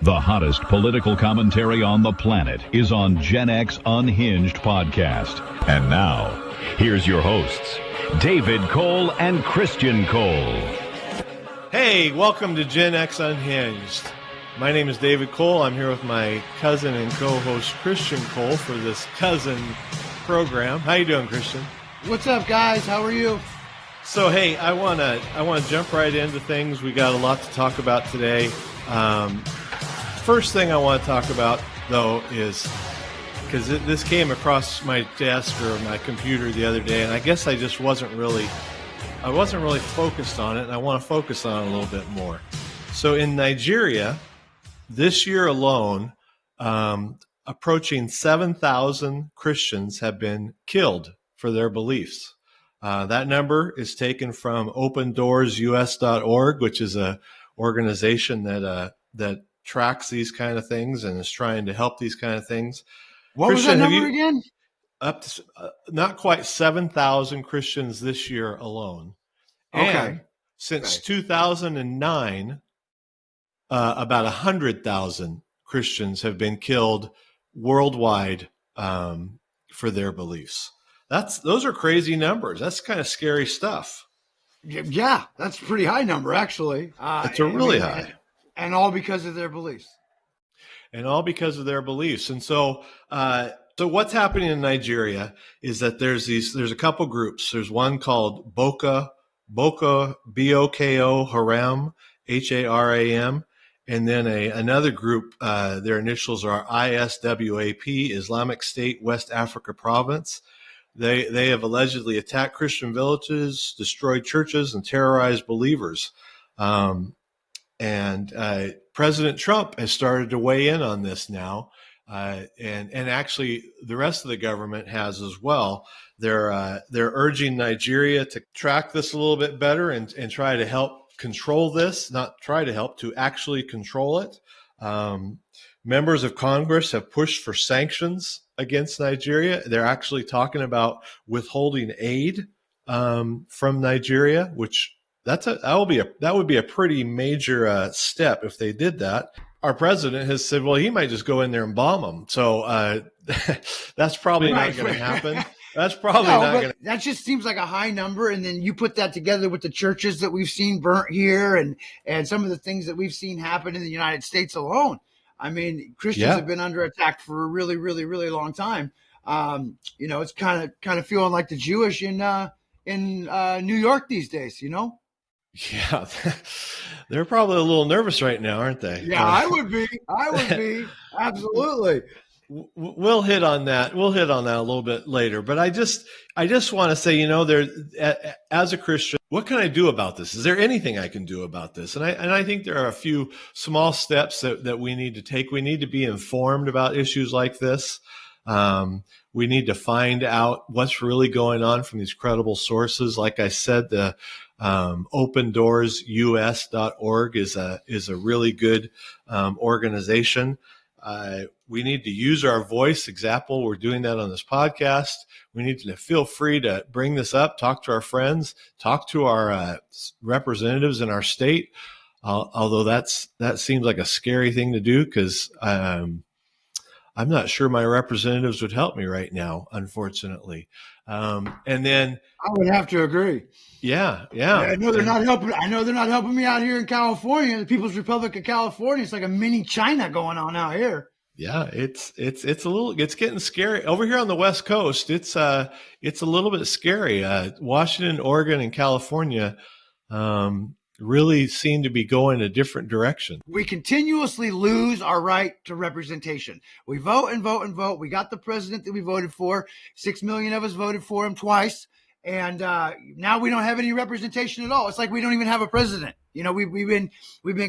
The hottest political commentary on the planet is on Gen X Unhinged podcast. And now, here's your hosts, David Cole and Christian Cole. Hey, welcome to Gen X Unhinged. My name is David Cole. I'm here with my cousin and co-host Christian Cole for this cousin program. How you doing, Christian? What's up, guys? How are you? So, hey, I wanna jump right into things. We got a lot to talk about today. First thing I want to talk about, though, is because this came across my desk or my computer the other day, and I guess I just wasn't really focused on it, and I want to focus on it a little bit more. So in Nigeria, this year alone, approaching 7,000 Christians have been killed for their beliefs. That number is taken from OpenDoorsUS.org, which is a organization that tracks these kind of things and is trying to help these kind of things. What Christian, was that number again? Up to not quite 7,000 Christians this year alone. Okay. And since 2009, about 100,000 Christians have been killed worldwide for their beliefs. Those are crazy numbers. That's kind of scary stuff. Yeah, that's a pretty high number, actually. It's a really high. And all because of their beliefs. And so, so what's happening in Nigeria is that there's a couple groups. There's one called Boko Haram, Haram, and then another group. Their initials are ISWAP, Islamic State West Africa Province. They have allegedly attacked Christian villages, destroyed churches, and terrorized believers. And President Trump has started to weigh in on this now, and actually the rest of the government has as well. They're urging Nigeria to track this a little bit better and try to help control this, not try to help, to actually control it. Members of Congress have pushed for sanctions against Nigeria. They're actually talking about withholding aid from Nigeria, which that would be a pretty major step if they did that. Our president has said, well, he might just go in there and bomb them. So that's probably not going to happen. That's probably not going to. That just seems like a high number. And then you put that together with the churches that we've seen burnt here and some of the things that we've seen happen in the United States alone. I mean, Christians have been under attack for a really, really, really long time. It's kind of feeling like the Jewish in New York these days, you know? Yeah, they're probably a little nervous right now, aren't they? Yeah, I would be. Absolutely. We'll hit on that. We'll hit on that a little bit later. But I just want to say, there, as a Christian, what can I do about this? Is there anything I can do about this? And I think there are a few small steps that we need to take. We need to be informed about issues like this. We need to find out what's really going on from these credible sources. Like I said, the OpenDoorsUS.org is a really good organization. We need to use our voice. Example, we're doing that on this podcast. We need to feel free to bring this up, talk to our friends, talk to our representatives in our state. Although that seems like a scary thing to do because I'm not sure my representatives would help me right now, unfortunately. And then I would have to agree. Yeah. I know they're not helping. I know they're not helping me out here in California, the People's Republic of California. It's like a mini China going on out here. Yeah, it's getting scary over here on the West Coast. It's a little bit scary. Washington, Oregon, and California really seem to be going a different direction. We continuously lose our right to representation. We vote and vote and vote. We got the president that we voted for. 6 million of us voted for him twice. And now we don't have any representation at all. It's like we don't even have a president. We've been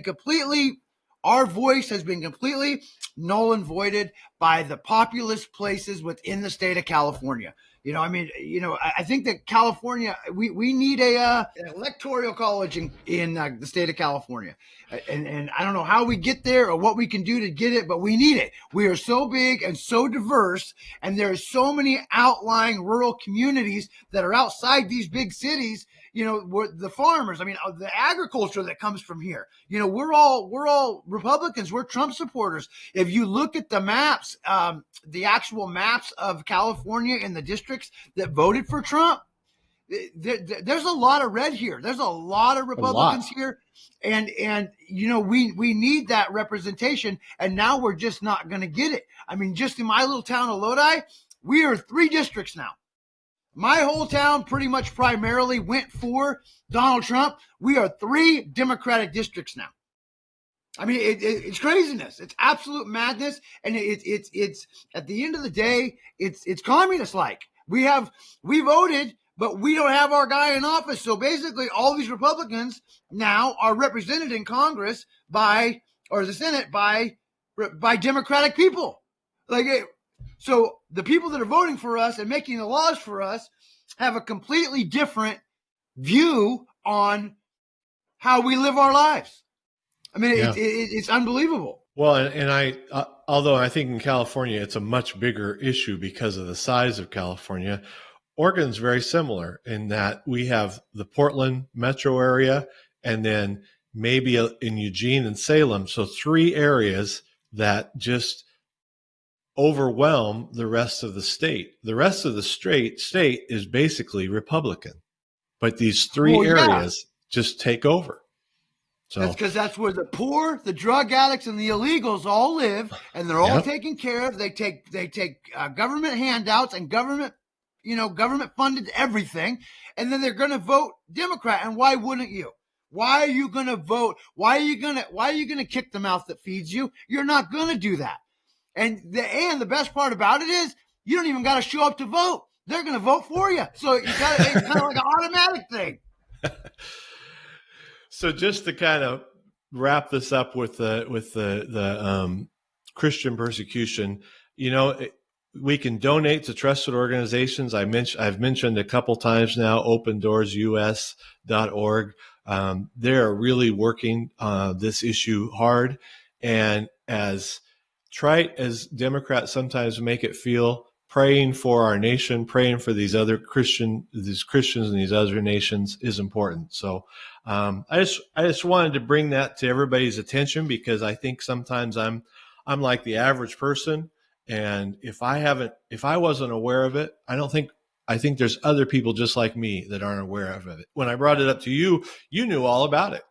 completely, our voice has been completely null and voided by the populous places within the state of California. I think that California, we need an electoral college in the state of California. And I don't know how we get there or what we can do to get it, but we need it. We are so big and so diverse, and there are so many outlying rural communities that are outside these big cities. the farmers. I mean, the agriculture that comes from here. We're all Republicans. We're Trump supporters. If you look at the maps, the actual maps of California and the districts that voted for Trump, there's a lot of red here. There's a lot of Republicans here. And we need that representation. And now we're just not going to get it. I mean, just in my little town of Lodi, we are 3 districts now. My whole town pretty much primarily went for Donald Trump. We are 3 Democratic districts now. I mean, it's craziness. It's absolute madness. And it's at the end of the day, it's communist-like. We voted, but we don't have our guy in office. So basically, all these Republicans now are represented in Congress or the Senate by Democratic people. So the people that are voting for us and making the laws for us have a completely different view on how we live our lives. I mean, it's unbelievable. Well, and although I think in California it's a much bigger issue because of the size of California, Oregon's very similar in that we have the Portland metro area and then maybe in Eugene and Salem. So 3 areas that just overwhelm the rest of the state. The rest of the state is basically Republican, but these 3 areas just take over. So that's because that's where the poor, the drug addicts, and the illegals all live, and they're all taken care of. They take government handouts and government funded everything, and then they're going to vote Democrat. And why wouldn't you? Why are you going to vote? Why are you going to kick the mouth that feeds you? You're not going to do that. And the best part about it is you don't even got to show up to vote. They're going to vote for you. So it's kind of like an automatic thing. So just to kind of wrap this up with the Christian persecution, we can donate to trusted organizations. I've mentioned a couple times now, opendoorsUS.org. They're really working this issue hard. And as trite as Democrats sometimes make it feel, praying for our nation, praying for these Christians in these other nations is important. So I just wanted to bring that to everybody's attention because I think sometimes I'm like the average person. And if I wasn't aware of it, I think there's other people just like me that aren't aware of it. When I brought it up to you, you knew all about it.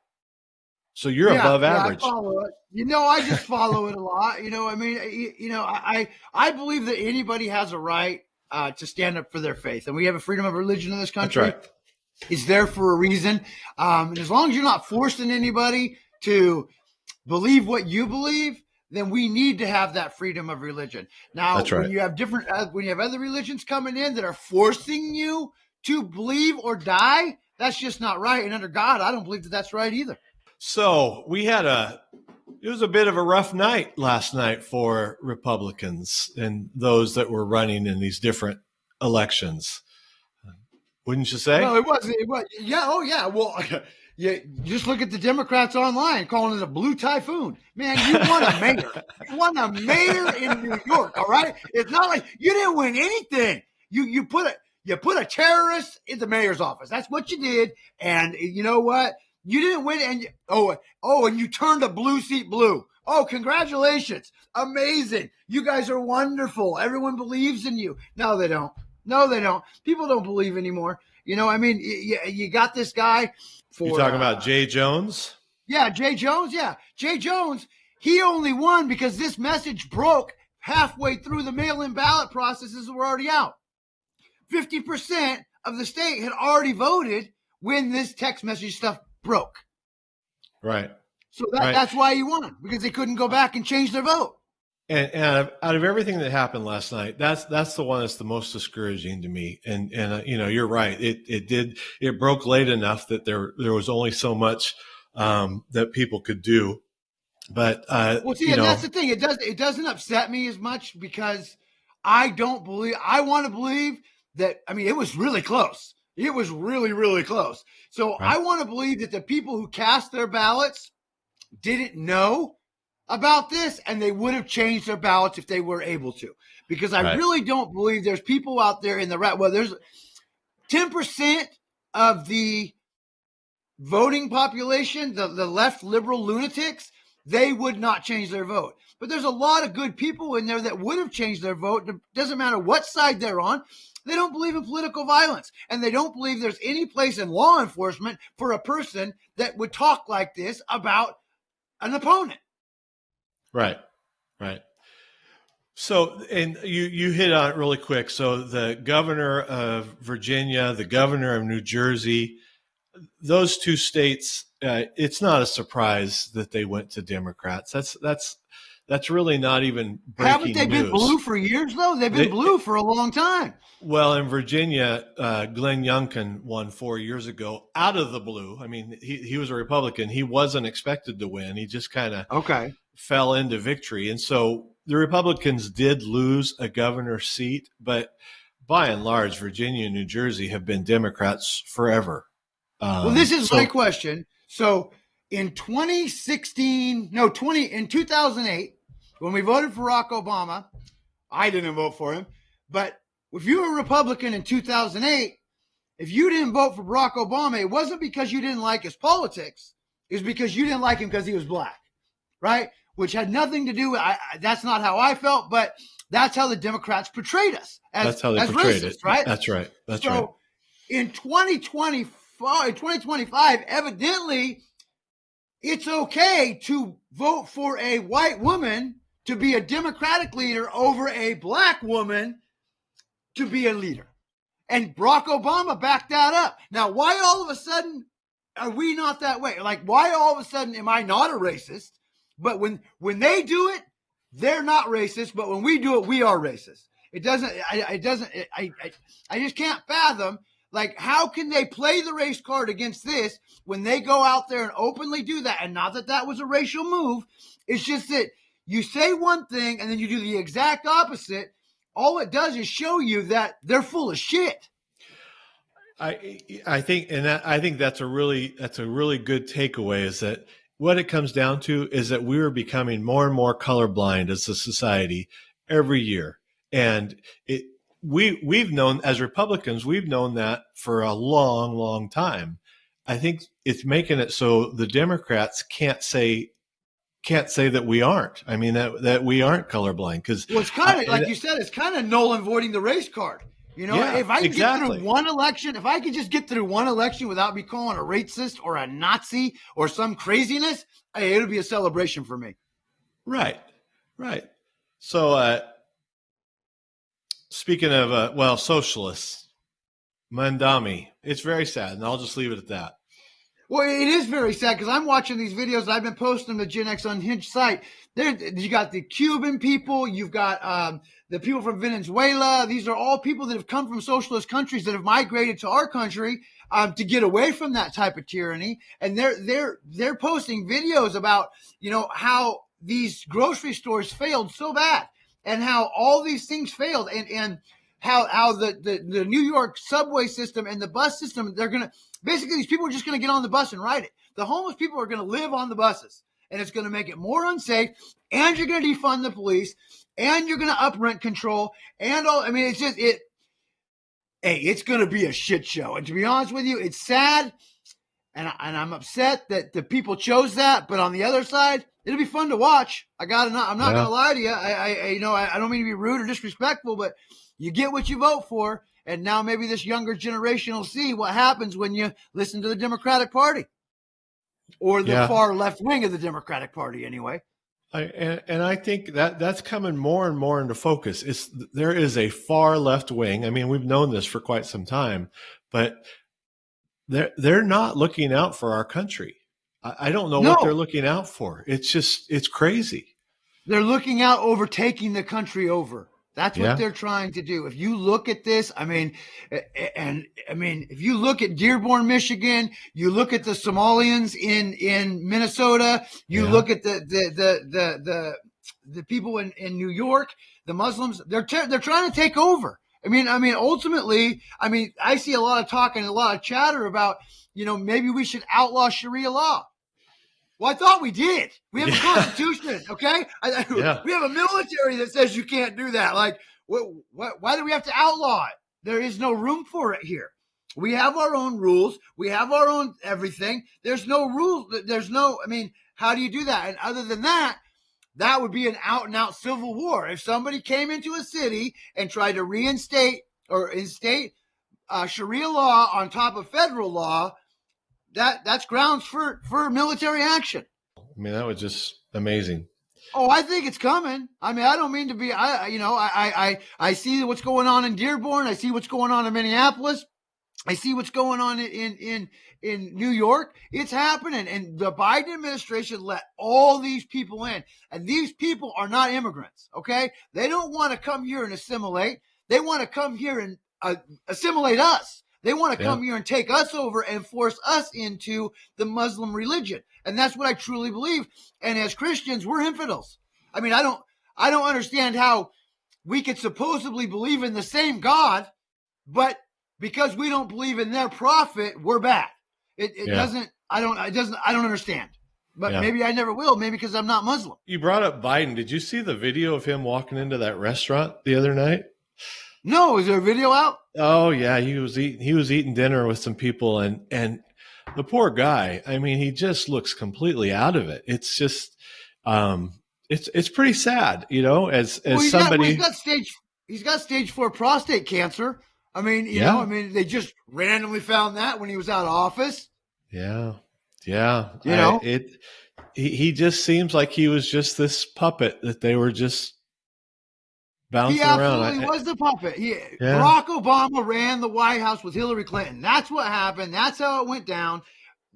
So you're above average. I follow it. I just follow it a lot. I believe that anybody has a right to stand up for their faith. And we have a freedom of religion in this country. That's right. It's there for a reason. And as long as you're not forcing anybody to believe what you believe, then we need to have that freedom of religion. Now, That's right. when you have when you have other religions coming in that are forcing you to believe or die, that's just not right. And under God, I don't believe that that's right either. So it was a bit of a rough night last night for Republicans and those that were running in these different elections. Wouldn't you say? No, it wasn't. Yeah. Oh, yeah. Well, just look at the Democrats online calling it a blue typhoon. Man, you won a mayor. You won a mayor in New York. All right. It's not like you didn't win anything. You put a terrorist in the mayor's office. That's what you did. And you know what? You didn't win. And and you turned a blue seat blue. Oh, congratulations. Amazing. You guys are wonderful. Everyone believes in you. No, they don't. People don't believe anymore. You got this guy You're talking about Jay Jones? Yeah, Jay Jones. Yeah. Jay Jones, he only won because this message broke halfway through the mail-in ballot processes that were already out. 50% of the state had already voted when this text message stuff broke. Right. So that's why he won, because they couldn't go back and change their vote. And out of everything that happened last night, that's the one that's the most discouraging to me. And you're right. It broke late enough that there was only so much that people could do. But and that's the thing. It doesn't upset me as much because I want to believe that. I mean, it was really close. It was really, really close. So right. I want to believe that the people who cast their ballots didn't know about this, and they would have changed their ballots if they were able to. Because I really don't believe there's people out there in the right. Well, there's 10% of the voting population, the left liberal lunatics, they would not change their vote. But there's a lot of good people in there that would have changed their vote. It doesn't matter what side they're on. They don't believe in political violence, and they don't believe there's any place in law enforcement for a person that would talk like this about an opponent. Right, right. So, and you hit on it really quick. So the governor of Virginia, the governor of New Jersey, those two states, it's not a surprise that they went to Democrats. That's really not even breaking Haven't they news. been blue for years, though? They've been blue for a long time. Well, in Virginia, Glenn Youngkin won 4 years ago out of the blue. I mean, he was a Republican. He wasn't expected to win. He just kind of fell into victory. And so the Republicans did lose a governor's seat, but by and large, Virginia and New Jersey have been Democrats forever. Well, this is my question. So in 2008, when we voted for Barack Obama, I didn't vote for him, but if you were a Republican in 2008, if you didn't vote for Barack Obama, it wasn't because you didn't like his politics. It was because you didn't like him because he was black, right? Which had nothing to do with, that's not how I felt, but that's how the Democrats portrayed us as racist, right? That's right. That's so right. In 2025, evidently, it's okay to vote for a white woman to be a Democratic leader over a black woman to be a leader. And Barack Obama backed that up. Now, why all of a sudden are we not that way? Like, why all of a sudden am I not a racist? But when they do it, they're not racist. But when we do it, we are racist. I just can't fathom, like, how can they play the race card against this when they go out there and openly do that? And not that that was a racial move. It's just that you say one thing and then you do the exact opposite. All it does is show you that they're full of shit. I think that's a really good takeaway, is that what it comes down to is that we are becoming more and more colorblind as a society every year. And we've known, as Republicans, we've known that for a long, long time. I think it's making it so the Democrats can't say that we aren't. I mean, that we aren't colorblind, because it's kind of like you said, it's kind of null and voiding the race card. You know, if I could get through one election, if I could just get through one election without me calling a racist or a Nazi or some craziness, hey, it'll be a celebration for me. Right. So, speaking of, socialists, Mamdani, it's very sad, and I'll just leave it at that. Well, it is very sad, because I'm watching these videos. I've been posting them to Gen X Unhinged site. You got the Cuban people. You've got the people from Venezuela. These are all people that have come from socialist countries that have migrated to our country to get away from that type of tyranny. And they're posting videos about, how these grocery stores failed so bad, and how all these things failed, and how the New York subway system and the bus system, basically these people are just going to get on the bus and ride it. The homeless people are going to live on the buses, and it's going to make it more unsafe, and you're going to defund the police, and you're going to up rent control, and all. I mean, it's going to be a shit show. And to be honest with you, it's sad, and I'm upset that the people chose that. But on the other side, it'll be fun to watch. I'm not going to lie to you. I don't mean to be rude or disrespectful, but you get what you vote for. And now maybe this younger generation will see what happens when you listen to the Democratic Party, or the far left wing of the Democratic Party, anyway. I think that's coming more and more into focus. There is a far left wing. I mean, we've known this for quite some time, but they're not looking out for our country. I don't know what they're looking out for. It's crazy. They're looking out over taking the country over. That's what they're trying to do. If you look at this, if you look at Dearborn, Michigan, you look at the Somalians in Minnesota, you look at the people in New York, the Muslims, they're trying to take over. Ultimately, I see a lot of talk and a lot of chatter about, maybe we should outlaw Sharia law. Well, I thought we did. We have a constitution, okay? We have a military that says you can't do that. Like, why do we have to outlaw it? There is no room for it here. We have our own rules. We have our own everything. There's no rules. I mean, how do you do that? And other than that, that would be an out and out civil war. If somebody came into a city and tried to reinstate or instate Sharia law on top of federal law, that's grounds for military action. I mean, that was just amazing. Oh, I think it's coming. I mean, I don't mean to be, I see what's going on in Dearborn. I see what's going on in Minneapolis. I see what's going on in New York. It's happening. And the Biden administration let all these people in. And these people are not immigrants, okay? They don't want to come here and assimilate. They want to come here and assimilate us. They want to come here and take us over and force us into the Muslim religion. And that's what I truly believe. And as Christians, we're infidels. I mean, I don't understand how we could supposedly believe in the same God, but because we don't believe in their prophet, we're bad. I don't understand. But maybe I never will. Maybe because I'm not Muslim. You brought up Biden. Did you see the video of him walking into that restaurant the other night? No, is there a video out? Oh yeah, he was eating dinner with some people, and the poor guy. I mean, he just looks completely out of it. It's just, it's pretty sad, you know. As somebody, he's got stage 4 prostate cancer. I mean, you know, they just randomly found that when he was out of office. Yeah. You know, he just seems like he was just this puppet that they were just bouncing around. He absolutely was the puppet. Barack Obama ran the White House with Hillary Clinton. That's what happened. That's how it went down.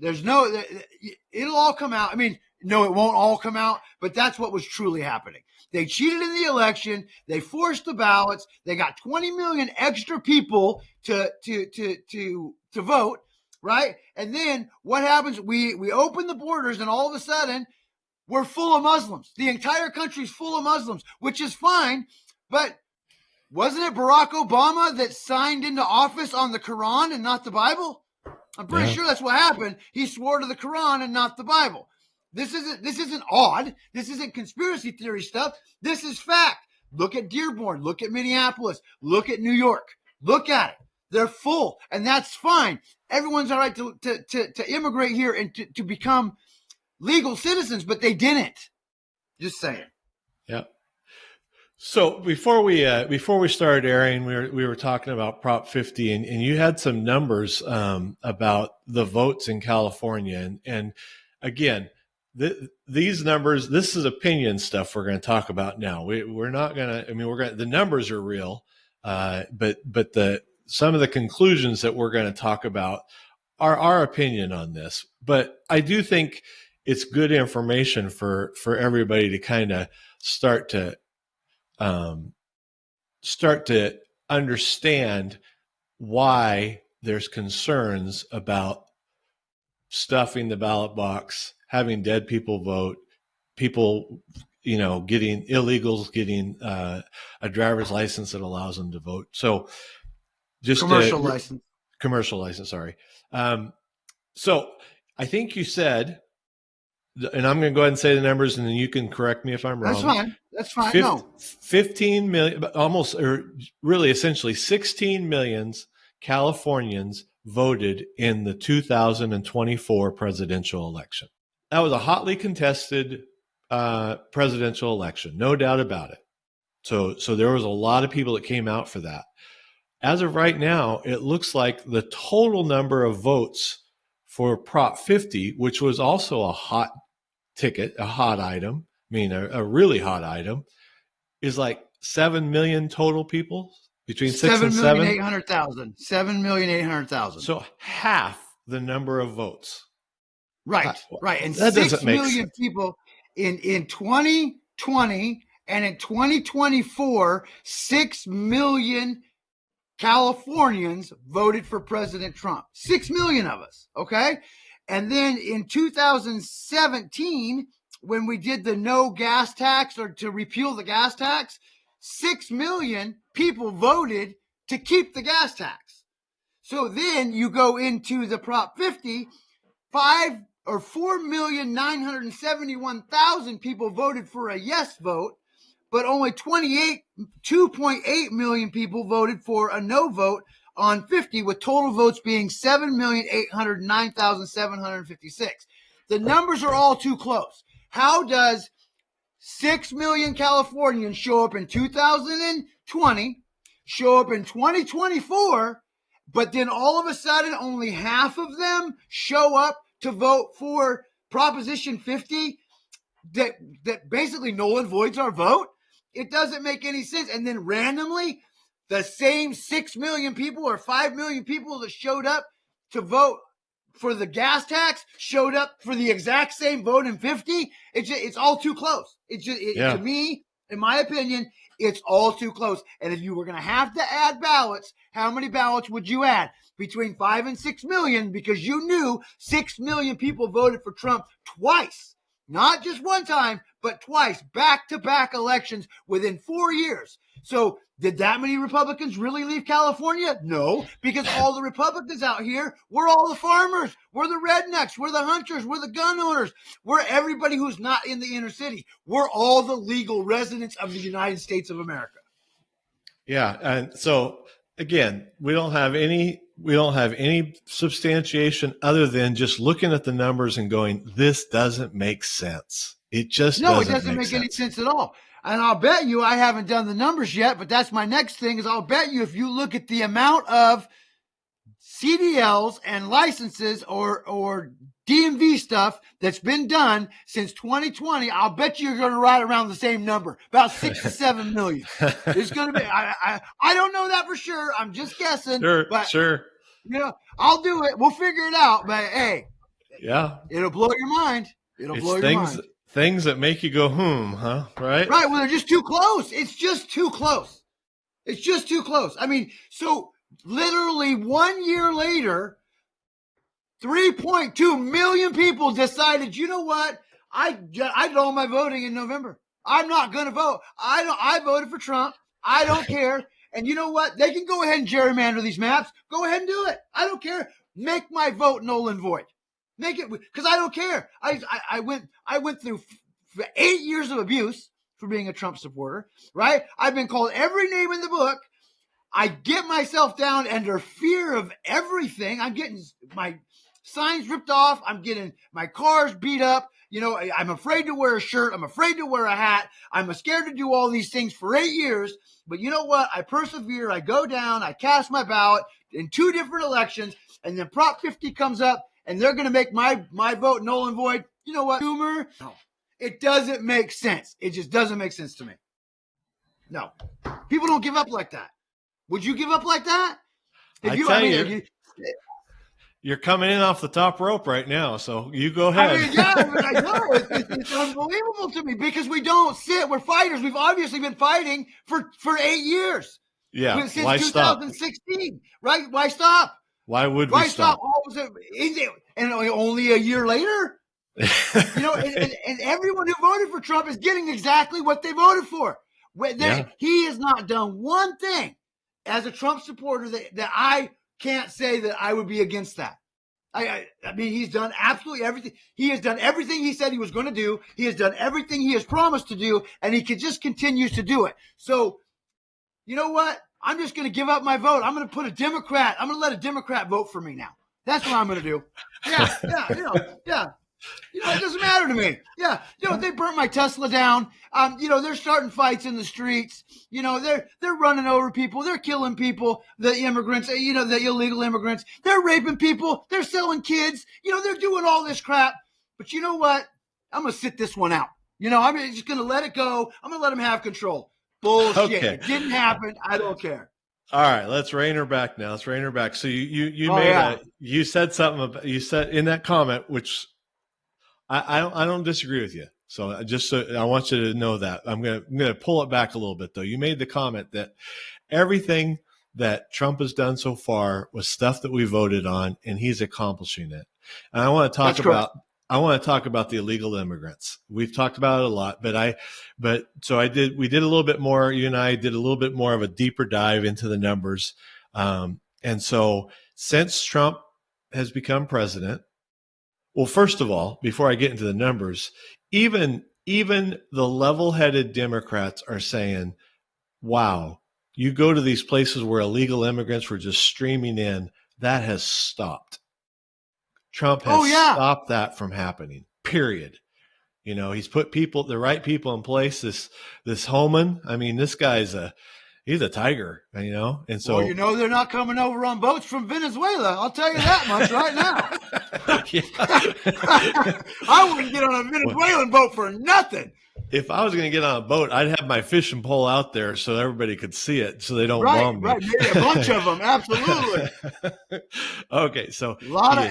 It'll all come out. I mean, no, it won't all come out, but that's what was truly happening. They cheated in the election. They forced the ballots. They got 20 million extra people to vote, right? And then what happens? We open the borders, and all of a sudden, we're full of Muslims. The entire country's full of Muslims, which is fine. But wasn't it Barack Obama that signed into office on the Quran and not the Bible? I'm pretty sure that's what happened. He swore to the Quran and not the Bible. This isn't odd. This isn't conspiracy theory stuff. This is fact. Look at Dearborn. Look at Minneapolis. Look at New York. Look at it. They're full, and that's fine. Everyone's all right to immigrate here and to become legal citizens, but they didn't. Just saying. Yeah. So before we started airing, we were talking about Prop 50, and you had some numbers about the votes in California, and again, these numbers. This is opinion stuff we're going to talk about now. We're not going to. I mean, the numbers are real, but some of the conclusions that we're going to talk about are our opinion on this. But I do think it's good information for everybody to kind of start to understand why there's concerns about stuffing the ballot box, having dead people vote, people, illegals getting a driver's license that allows them to vote. So just commercial license. Sorry. So I think you said, and I'm going to go ahead and say the numbers, and then you can correct me if I'm wrong. That's fine. 15 million, almost, or really essentially 16 million Californians voted in the 2024 presidential election. That was a hotly contested presidential election, no doubt about it. So there was a lot of people that came out for that. As of right now, it looks like the total number of votes for Prop 50, which was also a hot ticket, a hot item, a really hot item, is like 7 million total people, between 6 and 7. 7,800,000. So half the number of votes. Right. And that 6 million people in 2020 and in 2024, 6 million Californians voted for President Trump. 6 million of us, okay? And then in 2017, when we did the no gas tax, or to repeal the gas tax, 6 million people voted to keep the gas tax. So then you go into the Prop 50, 4,971,000 people voted for a yes vote, but only 2.8 million people voted for a no vote on 50, with total votes being 7,809,756. The numbers are all too close. How does 6 million Californians show up in 2020, show up in 2024, but then all of a sudden only half of them show up to vote for Proposition 50 that basically null and voids our vote? It doesn't make any sense. And then randomly, the same 6 million people or 5 million people that showed up to vote for the gas tax showed up for the exact same vote in 50. It's all too close. To me, in my opinion, it's all too close. And if you were going to have to add ballots, how many ballots would you add? Between 5 and 6 million, because you knew 6 million people voted for Trump twice. Not just one time, but twice, back-to-back elections within 4 years. So did that many Republicans really leave California? No, because all the Republicans out here, we're all the farmers. We're the rednecks. We're the hunters. We're the gun owners. We're everybody who's not in the inner city. We're all the legal residents of the United States of America. Yeah. And so, again, we don't have any substantiation other than just looking at the numbers and going, this doesn't make sense. It just doesn't make any sense at all. And I'll bet you, I haven't done the numbers yet, but that's my next thing, is I'll bet you if you look at the amount of CDLs and licenses or DMV stuff that's been done since 2020, I'll bet you're going to right around the same number, about 6 to 7 million. It's going to be, I don't know that for sure. I'm just guessing. Sure. You know, I'll do it. We'll figure it out. But hey, yeah, it'll blow your mind. Blow your mind. Things that make you go, huh? Right? Right. Well, they're just too close. It's just too close. I mean, so literally 1 year later, 3.2 million people decided, you know what? I did all my voting in November. I'm not going to vote. I voted for Trump. I don't care. And you know what? They can go ahead and gerrymander these maps. Go ahead and do it. I don't care. Make my vote null and void. Make it, because I don't care. I went through 8 years of abuse for being a Trump supporter, right? I've been called every name in the book. I get myself down under fear of everything. I'm getting my signs ripped off. I'm getting my cars beat up. You know, I'm afraid to wear a shirt. I'm afraid to wear a hat. I'm scared to do all these things for 8 years. But you know what? I persevere. I go down. I cast my ballot in 2 different elections. And then Prop 50 comes up, and they're going to make my vote null and void. You know what, Schumer? No. It doesn't make sense. It just doesn't make sense to me. No. People don't give up like that. Would you give up like that? You're coming in off the top rope right now, so you go ahead. I know. It's unbelievable to me because we don't sit. We're fighters. We've obviously been fighting for 8 years. Yeah. Since why 2016, right? Why stop? Why would we stop? And only a year later? You know, and everyone who voted for Trump is getting exactly what they voted for. He has not done one thing as a Trump supporter that I can't say that I would be against that. I mean, he's done absolutely everything. He has done everything he said he was going to do. He has done everything he has promised to do, and he continues to do it. So, you know what? I'm just going to give up my vote. I'm going to let a Democrat vote for me now. That's what I'm going to do. Yeah. You know, it doesn't matter to me. Yeah. You know, they burnt my Tesla down. You know, they're starting fights in the streets. You know, they're running over people. They're killing people, the immigrants, you know, the illegal immigrants. They're raping people. They're selling kids. You know, they're doing all this crap. But you know what? I'm going to sit this one out. You know, I'm just going to let it go. I'm going to let them have control. Bullshit. Okay. It didn't happen. I don't care. All right, let's rein her back now. So you said something you said in that comment, which I don't disagree with you. So I want you to know that I'm gonna pull it back a little bit though. You made the comment that everything that Trump has done so far was stuff that we voted on, and he's accomplishing it. And I want to talk about the illegal immigrants. We've talked about it a lot, we did a little bit more. You and I did a little bit more of a deeper dive into the numbers. And so since Trump has become president, well, first of all, before I get into the numbers, even the level-headed Democrats are saying, wow, You go to these places where illegal immigrants were just streaming in. That has stopped. Trump has stopped that from happening, period. He's put the right people in place. This Homan, I mean, this guy's he's a tiger, and so. Well, they're not coming over on boats from Venezuela. I'll tell you that much right now. I wouldn't get on a Venezuelan boat for nothing. If I was going to get on a boat, I'd have my fishing pole out there so everybody could see it, so they don't bomb me. Right, maybe a bunch of them, absolutely. Okay, so a lot of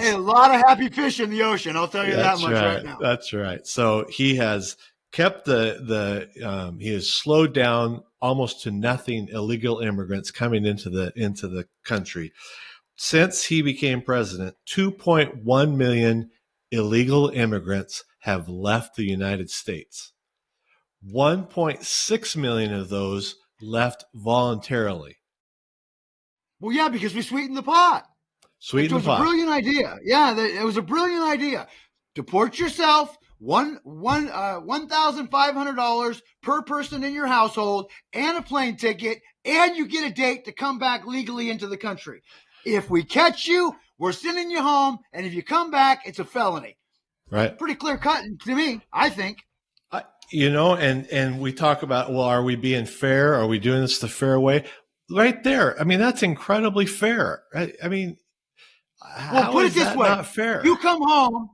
happy fish in the ocean. I'll tell you that much right now. That's right. So he has kept he has slowed down almost to nothing illegal immigrants coming into the country. Since he became president, 2.1 million illegal immigrants have left the United States. 1.6 million of those left voluntarily. Well, yeah, because we sweetened the pot. It was a brilliant idea. Yeah, it was a brilliant idea. Deport yourself, $1,500 per person in your household, and a plane ticket, and you get a date to come back legally into the country. If we catch you, we're sending you home, and if you come back, it's a felony. Right. Pretty clear cut to me, I think. And we talk about, well, are we being fair? Are we doing this the fair way? Right there. I mean, that's incredibly fair. I mean, well, put it this way. Not fair? You come home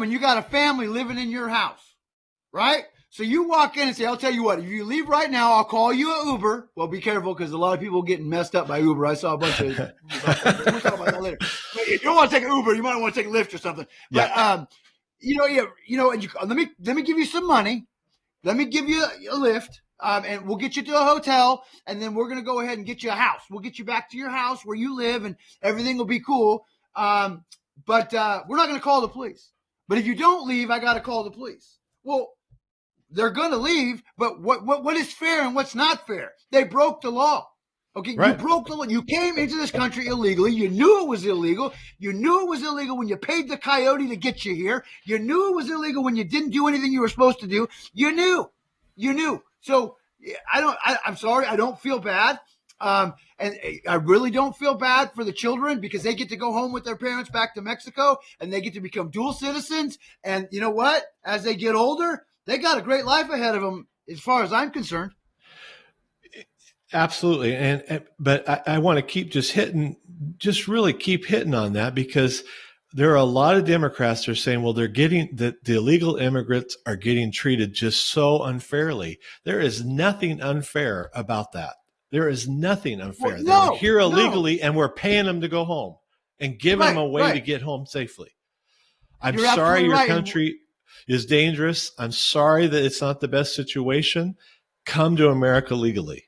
and you got a family living in your house, right? So you walk in and say, I'll tell you what, if you leave right now, I'll call you an Uber. Well, be careful because a lot of people getting messed up by Uber. I saw a bunch of, we'll talk about that later. But if you don't want to take an Uber, you might want to take a Lyft or something. Yeah. But, let me give you some money. Let me give you a lift, and we'll get you to a hotel, and then we're going to go ahead and get you a house. We'll get you back to your house where you live, and everything will be cool. But we're not going to call the police. But if you don't leave, I got to call the police. Well, they're going to leave, but what is fair and what's not fair? They broke the law. Okay, right. You broke the law. You came into this country illegally. You knew it was illegal. You knew it was illegal when you paid the coyote to get you here. You knew it was illegal when you didn't do anything you were supposed to do. You knew. So I'm sorry. I don't feel bad. And I really don't feel bad for the children because they get to go home with their parents back to Mexico and they get to become dual citizens. And you know what? As they get older, they got a great life ahead of them as far as I'm concerned. Absolutely. But I want to keep really keep hitting on that because there are a lot of Democrats that are saying, well, the illegal immigrants are getting treated just so unfairly. There is nothing unfair about that. There is nothing unfair. Well, they're here illegally and we're paying them to go home and giving them a way to get home safely. I'm sorry your country is dangerous. I'm sorry that it's not the best situation. Come to America legally.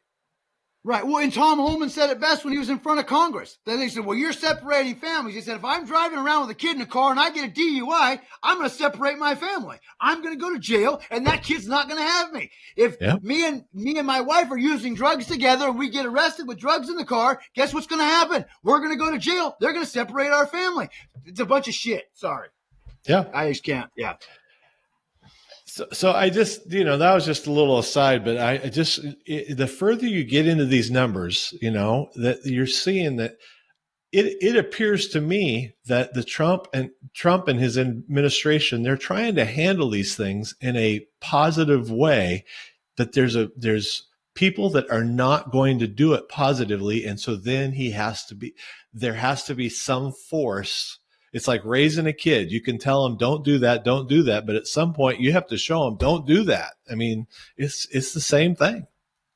Right. Well, and Tom Homan said it best when he was in front of Congress. Then they said, well, you're separating families. He said, if I'm driving around with a kid in a car and I get a DUI, I'm going to separate my family. I'm going to go to jail and that kid's not going to have me. If me and my wife are using drugs together and we get arrested with drugs in the car, guess what's going to happen? We're going to go to jail. They're going to separate our family. It's a bunch of shit. Sorry. Yeah. I just can't. Yeah. So I just, that was just a little aside, but the further you get into these numbers, that you're seeing that it appears to me that the Trump and his administration, they're trying to handle these things in a positive way, that there's people that are not going to do it positively. And so then there has to be some force. It's like raising a kid. You can tell them, don't do that. But at some point you have to show them, don't do that. I mean, it's the same thing.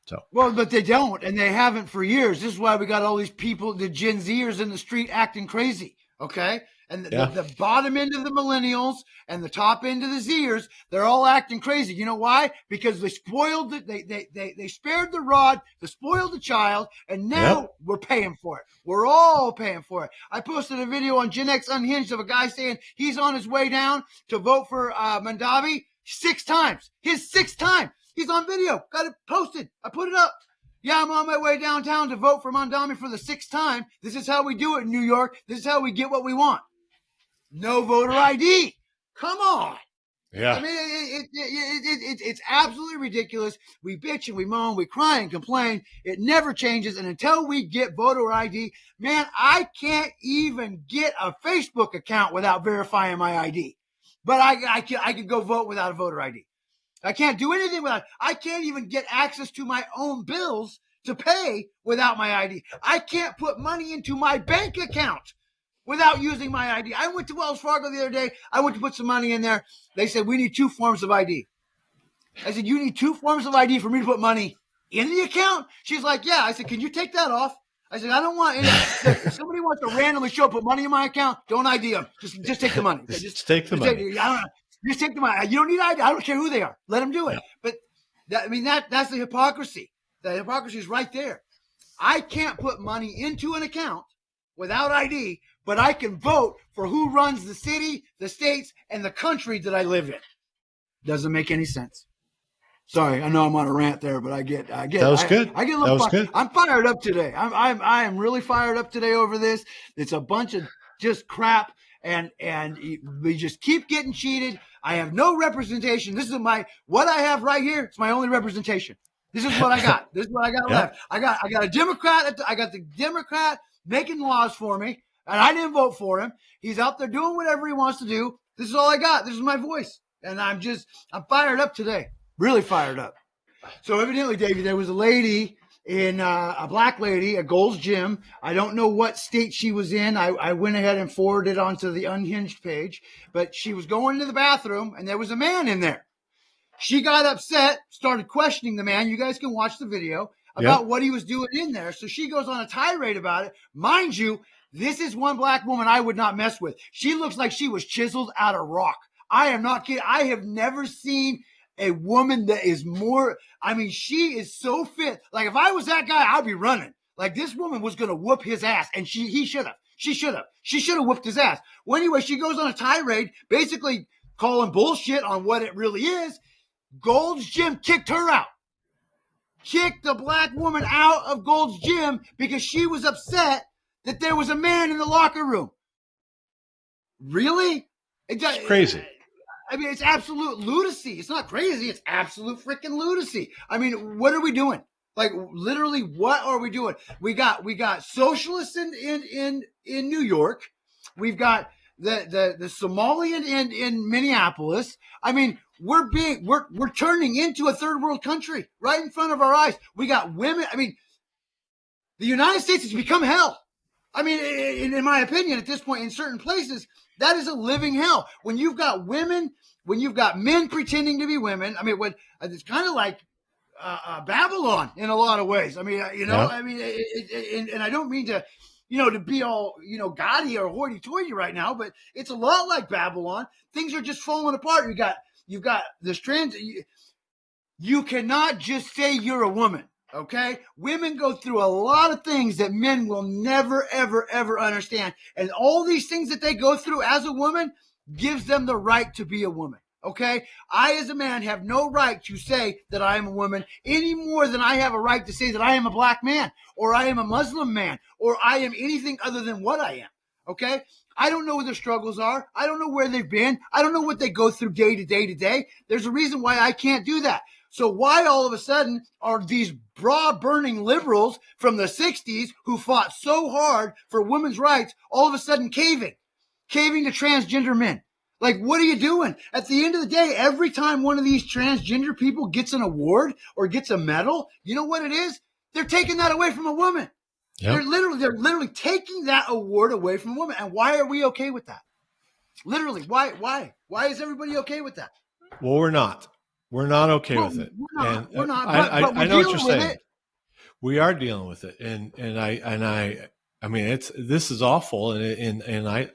So, well, but they don't, and they haven't for years. This is why we got all these people, the Gen Zers in the street acting crazy. Okay. And the bottom end of the millennials and the top end of the Zers, they're all acting crazy. You know why? Because they spoiled it. They spared the rod to spoil the child, and now we're paying for it. We're all paying for it. I posted a video on Gen X Unhinged of a guy saying he's on his way down to vote for Mamdani 6 times. His 6th time. He's on video. Got it posted. I put it up. Yeah, I'm on my way downtown to vote for Mamdani for the 6th time. This is how we do it in New York. This is how we get what we want. No voter ID. Come on. Yeah. I mean, it's absolutely ridiculous. We bitch and we moan, we cry and complain. It never changes. And until we get voter ID, man, I can't even get a Facebook account without verifying my ID. But I can go vote without a voter ID. I can't do anything without. I can't even get access to my own bills to pay without my ID. I can't put money into my bank account without using my ID. I went to Wells Fargo the other day. I went to put some money in there. They said, we need 2 forms of ID. I said, you need 2 forms of ID for me to put money in the account? She's like, yeah. I said, can you take that off? I said, I don't want any. If somebody wants to randomly show up, put money in my account, don't ID them. Just take the money. Just take the money. Just take the money. You don't need ID. I don't care who they are. Let them do it. Yeah. But that's the hypocrisy. The hypocrisy is right there. I can't put money into an account without ID, but I can vote for who runs the city, the states, and the country that I live in. Doesn't make any sense. Sorry, I know I'm on a rant there, but I get. That was good. I get a little. Good. I'm fired up today. I am really fired up today over this. It's a bunch of just crap, and we just keep getting cheated. I have no representation. This is what I have right here. It's my only representation. This is what I got. This is what I got left. I got a Democrat. I got the Democrat making laws for me, and I didn't vote for him. He's out there doing whatever he wants to do. This is all I got. This is my voice, and I'm fired up today. Really fired up. So evidently, Davey, there was a lady a black lady at Gold's Gym. I don't know what state she was in. I went ahead and forwarded it onto the Unhinged page, but she was going to the bathroom and there was a man in there. She got upset, started questioning the man. You guys can watch the video about what he was doing in there. So she goes on a tirade about it. Mind you, this is one black woman I would not mess with. She looks like she was chiseled out of rock. I am not kidding. I have never seen a woman that is more, she is so fit. Like if I was that guy, I'd be running. Like this woman was going to whoop his ass, and he should have. She should have whooped his ass. Well, anyway, she goes on a tirade, basically calling bullshit on what it really is. Gold's Gym kicked her out. Kicked the black woman out of Gold's Gym because she was upset that there was a man in the locker room. Really? It's crazy. It's absolute lunacy. It's not crazy. It's absolute freaking lunacy. What are we doing? Like literally, what are we doing? We got socialists in New York. We've got the Somalian in Minneapolis. We're turning into a third world country right in front of our eyes. We got women. The United States has become hell. In my opinion, at this point, in certain places, that is a living hell. When you've got women, when you've got men pretending to be women, it's kind of like Babylon in a lot of ways. And I don't mean to, to be all, gaudy or hoity-toity right now, but it's a lot like Babylon. Things are just falling apart. You've got this trans. You cannot just say you're a woman. Okay? Women go through a lot of things that men will never, ever, ever understand. And all these things that they go through as a woman gives them the right to be a woman. Okay? I, as a man, have no right to say that I am a woman any more than I have a right to say that I am a black man, or I am a Muslim man, or I am anything other than what I am. Okay? I don't know what their struggles are. I don't know where they've been. I don't know what they go through day to day to day. There's a reason why I can't do that. So why all of a sudden are these bra-burning liberals from the 60s who fought so hard for women's rights all of a sudden caving to transgender men? Like, what are you doing? At the end of the day, every time one of these transgender people gets an award or gets a medal, you know what it is? They're taking that away from a woman. Yep. They're literally taking that award away from a woman. And why are we okay with that? Literally, why? Why is everybody okay with that? Well, we're not. We're not okay with it. We're not. But I know what you're saying. We are dealing with it, and this is awful, and I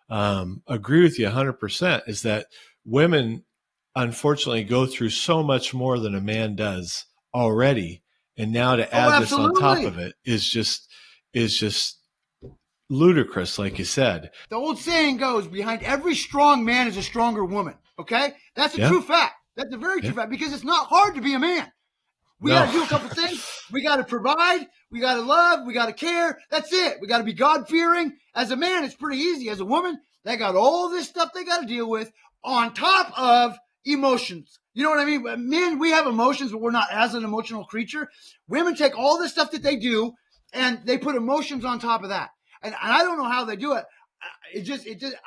agree with you 100%. Is that women unfortunately go through so much more than a man does already, and now to add this on top of it is just ludicrous, like you said. The old saying goes, behind every strong man is a stronger woman. Okay, that's a true fact. That's a very true fact, because it's not hard to be a man. We got to do a couple things. We got to provide. We got to love. We got to care. That's it. We got to be God-fearing. As a man, it's pretty easy. As a woman, they got all this stuff they got to deal with, on top of emotions. You know what I mean? Men, we have emotions, but we're not as an emotional creature. Women take all the stuff that they do and they put emotions on top of that. And I don't know how they do it.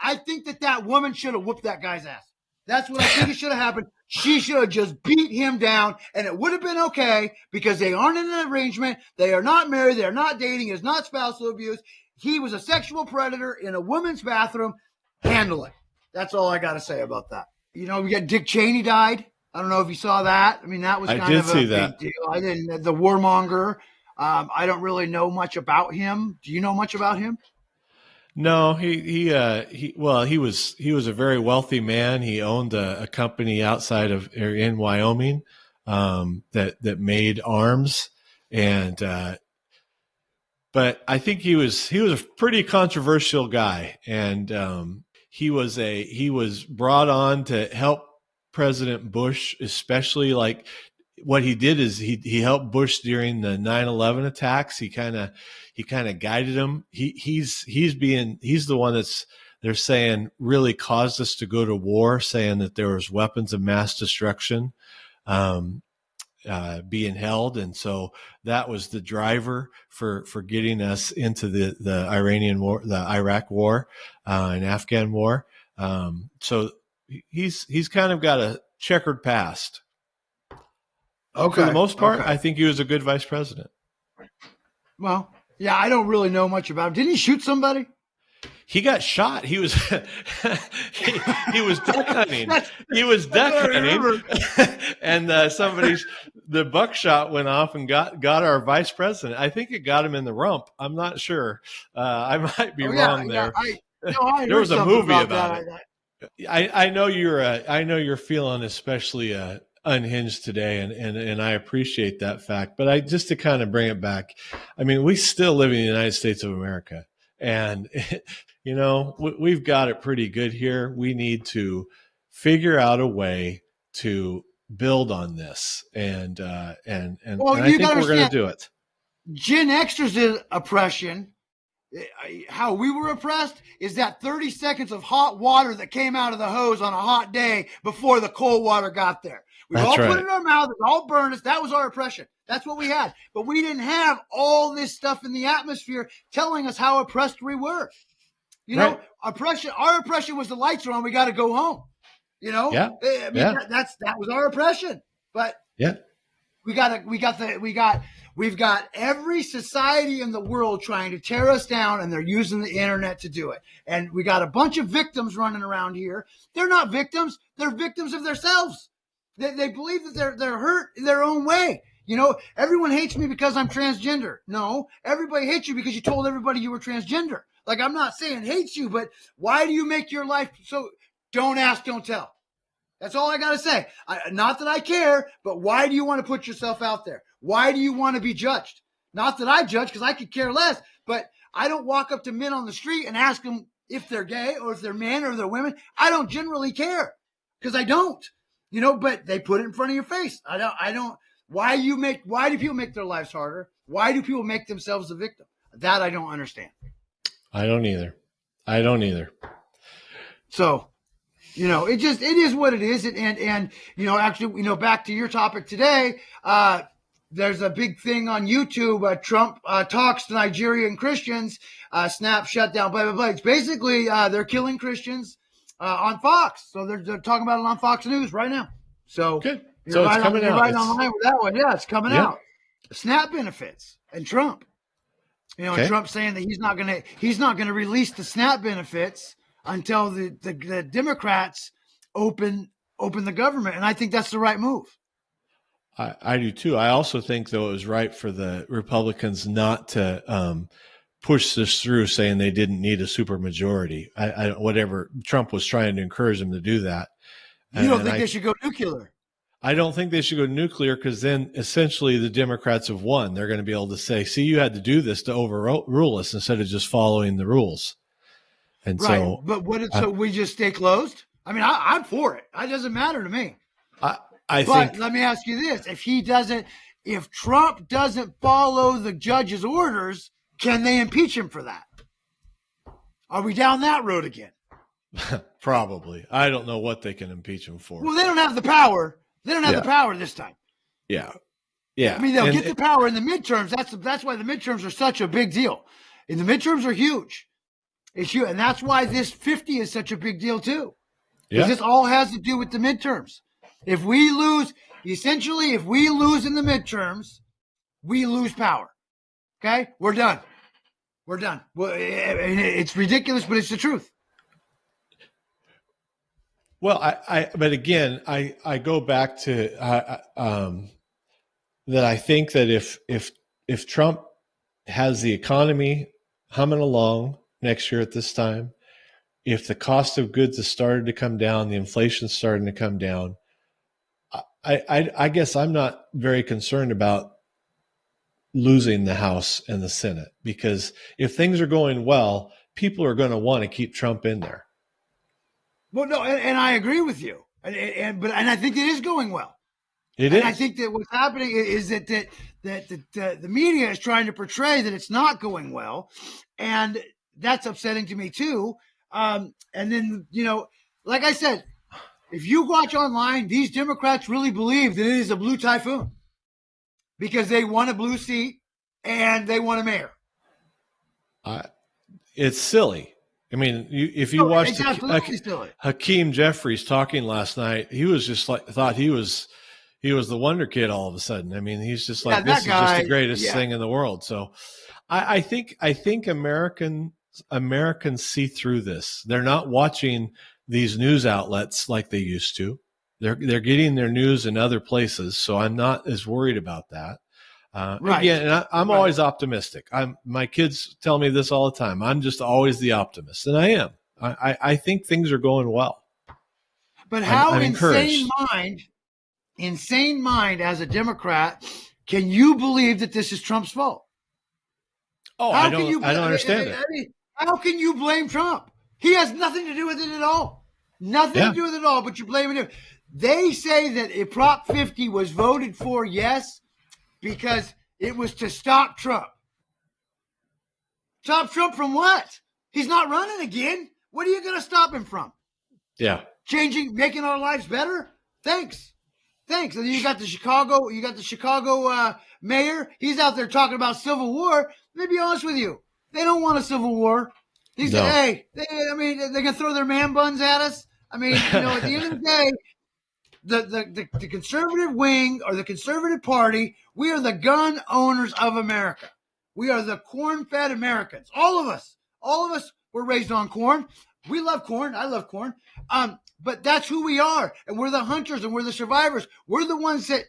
I think that woman should have whooped that guy's ass. That's what I think it should have happened. She should have just beat him down, and it would have been okay because they aren't in an arrangement. They are not married. They are not dating. It's not spousal abuse. He was a sexual predator in a woman's bathroom. Handle it. That's all I got to say about that. We got Dick Cheney died. I don't know if you saw that. I mean, that was kind of a big deal. I didn't. The warmonger. I don't really know much about him. Do you know much about him? No, he was a very wealthy man. He owned a company outside of in Wyoming that made arms, but I think he was a pretty controversial guy, and he was brought on to help President Bush, especially like. What he did is he helped Bush during the 9/11 attacks. He kind of guided him. He's the one they're saying really caused us to go to war, saying that there was weapons of mass destruction being held, and so that was the driver for getting us into the Iranian war, the Iraq war, and Afghan war. So he's kind of got a checkered past. Okay. For the most part, okay. I think he was a good vice president. Well, yeah, I don't really know much about him. Did he shoot somebody? He got shot. He was he was duck hunting. He was duck hunting, and the buckshot went off and got our vice president. I think it got him in the rump. I'm not sure. I might be wrong there. There was a movie about it. I know you're feeling especially unhinged today, and I appreciate that fact. But just to kind of bring it back, I mean, we still live in the United States of America, and we've got it pretty good here. We need to figure out a way to build on this, and I think we're going to do it. Gen Xers' oppression. How we were oppressed is that 30 seconds of hot water that came out of the hose on a hot day before the cold water got there. We all put it in our mouth. It all burned us. That was our oppression. That's what we had. But we didn't have all this stuff in the atmosphere telling us how oppressed we were. Oppression. Our oppression was the lights are on. We got to go home. Yeah. I mean, that was our oppression. But yeah, we've got every society in the world trying to tear us down, and they're using the internet to do it. And we got a bunch of victims running around here. They're not victims. They're victims of themselves. They believe that they're hurt in their own way. Everyone hates me because I'm transgender. No, everybody hates you because you told everybody you were transgender. Like, I'm not saying hates you, but why do you make your life so? Don't ask, don't tell. That's all I got to say. Not that I care, but why do you want to put yourself out there? Why do you want to be judged? Not that I judge, because I could care less, but I don't walk up to men on the street and ask them if they're gay or if they're men or they're women. I don't generally care because I don't. But they put it in front of your face. I don't. Why do people make their lives harder? Why do people make themselves a victim? That I don't understand. I don't either. So, it is what it is. And actually, back to your topic today, there's a big thing on YouTube. Trump talks to Nigerian Christians, snap, shut down, blah, blah, blah. It's basically, they're killing Christians. On Fox. So they're talking about it on Fox News right now. So good. So it's coming out. Right online with that one. Yeah, it's coming out. SNAP benefits and Trump. And Trump saying that he's not gonna release the SNAP benefits until the Democrats open the government. And I think that's the right move. I do too. I also think though it was right for the Republicans not to push this through, saying they didn't need a supermajority. Whatever Trump was trying to encourage them to do that. You don't think they should go nuclear? I don't think they should go nuclear because then essentially the Democrats have won. They're going to be able to say, "See, you had to do this to overrule us instead of just following the rules." And right. So, but so we just stay closed? I mean, I'm for it. It doesn't matter to me. But let me ask you this: if Trump doesn't follow the judge's orders, can they impeach him for that? Are we down that road again? Probably. I don't know what they can impeach him for. Well, they don't have the power. They don't have the power this time. Yeah. Yeah. I mean, they'll get the power in the midterms. That's why the midterms are such a big deal. And the midterms are huge. It's huge. And that's why this 50 is such a big deal too. Because this all has to do with the midterms. If we lose in the midterms, we lose power. Okay? We're done. Well, it's ridiculous, but it's the truth. Well, but again, I go back to that. I think that if Trump has the economy humming along next year at this time, if the cost of goods has started to come down, the inflation's starting to come down, I guess I'm not very concerned about losing the House and the Senate, because if things are going well, people are going to want to keep Trump in there. Well, no, and I agree with you, and I think it is going well. It is. I think that what's happening is that the media is trying to portray that it's not going well, and that's upsetting to me too. And then, like I said, if you watch online, these Democrats really believe that it is a blue typhoon because they want a blue seat and they want a mayor. It's silly. I mean, if you watched Hakeem Jeffries talking last night, he was just thought he was the wonder kid all of a sudden. I mean, he's just like, this is just the greatest thing in the world. So I think Americans see through this. They're not watching these news outlets like they used to. They're getting their news in other places. So I'm not as worried about that. Right. Again, and I'm always optimistic. My kids tell me this all the time. I'm just always the optimist, and I am. I think things are going well. But how insane as a Democrat can you believe that this is Trump's fault? Oh, I don't understand it. I mean, how can you blame Trump? He has nothing to do with it at all. Nothing to do with it at all, but you blame him. They say that if Prop 50 was voted for, yes, because it was to stop Trump. Stop Trump from what? He's not running again. What are you going to stop him from? Yeah. Making our lives better? Thanks. And then you got the Chicago mayor. He's out there talking about civil war. Let me be honest with you. They don't want a civil war. He said, they're going to throw their man buns at us. I mean, at the end of the day, the conservative wing or the conservative party, we are the gun owners of America. We are the corn-fed Americans. All of us were raised on corn. We love corn. I love corn. But that's who we are. And we're the hunters and we're the survivors. We're the ones that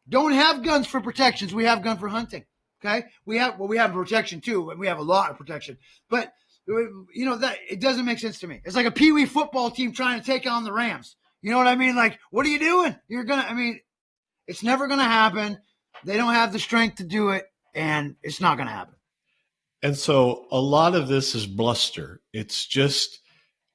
don't have guns for protections. We have guns for hunting. Okay. We have protection too. And we have a lot of protection, but that it doesn't make sense to me. It's like a peewee football team trying to take on the Rams. You know what I mean? Like, what are you doing? It's never going to happen. They don't have the strength to do it, and it's not going to happen. And so a lot of this is bluster. It's just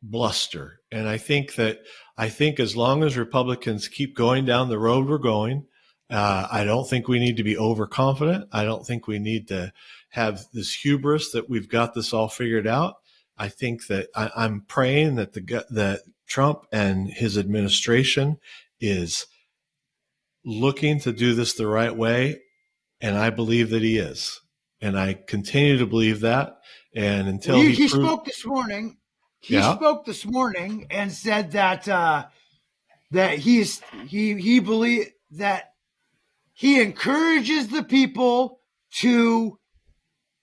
bluster. And I think as long as Republicans keep going down the road we're going, I don't think we need to be overconfident. I don't think we need to have this hubris that we've got this all figured out. I think that I'm praying that Trump and his administration is looking to do this the right way, and I believe that he is, and I continue to believe that. And until he spoke this morning, spoke this morning and said that he believes that he encourages the people to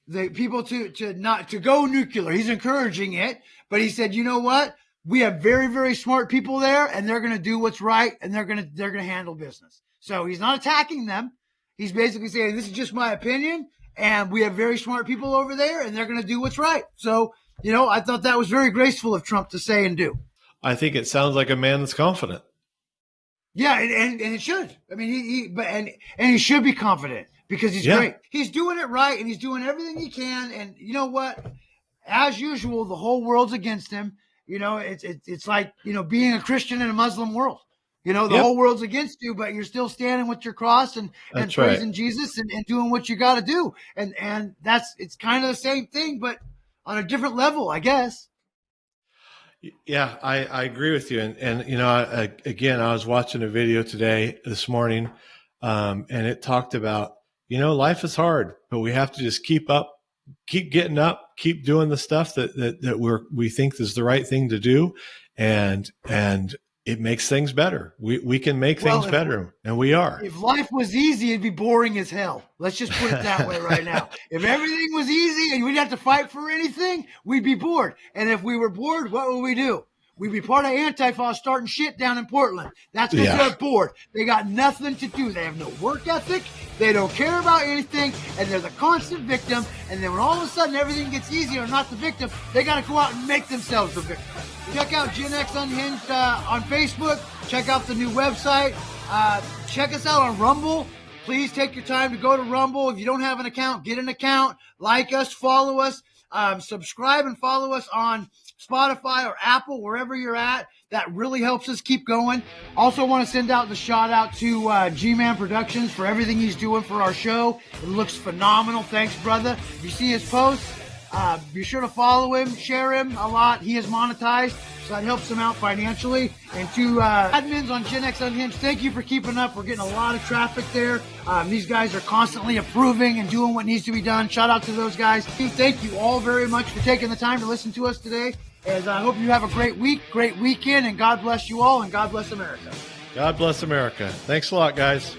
not to go nuclear. He's encouraging it, but he said, you know what? We have very, very smart people there, and they're going to do what's right, and they're going to handle business. So he's not attacking them. He's basically saying, this is just my opinion, and we have very smart people over there, and they're going to do what's right. So, I thought that was very graceful of Trump to say and do. I think it sounds like a man that's confident. Yeah, and it should. I mean, he should be confident because he's great. He's doing it right, and he's doing everything he can. And you know what? As usual, the whole world's against him. It's like, being a Christian in a Muslim world. The whole world's against you, but you're still standing with your cross and praising Jesus and doing what you got to do. And it's kind of the same thing, but on a different level, I guess. Yeah, I agree with you. And you know, again, I was watching a video this morning, and it talked about, you know, life is hard, but we have to just keep getting up, keep doing the stuff that we think is the right thing to do. And it makes things better. We can make things better, and we are. If life was easy, it'd be boring as hell. Let's just put it that way right now. If everything was easy and we'd have to fight for anything, we'd be bored. And if we were bored, what would we do? We'd be part of Antifa starting shit down in Portland. That's because they're bored. They got nothing to do. They have no work ethic. They don't care about anything. And they're the constant victim. And then when all of a sudden everything gets easier and not the victim, they got to go out and make themselves the victim. Check out Gen X Unhinged on Facebook. Check out the new website. Check us out on Rumble. Please take your time to go to Rumble. If you don't have an account, get an account. Like us, follow us. Subscribe and follow us on Spotify or Apple, wherever you're at. That really helps us keep going. Also want to send out the shout out to G-Man Productions for everything he's doing for our show. It looks phenomenal. Thanks, brother. If you see his posts, be sure to follow him, share him a lot. He is monetized, so that helps him out financially. And to admins on Gen X Unhinged, thank you for keeping up. We're getting a lot of traffic there. These guys are constantly approving and doing what needs to be done. Shout out to those guys. Thank you all very much for taking the time to listen to us today. And I hope you have a great week, great weekend, and God bless you all, and God bless America. God bless America. Thanks a lot, guys.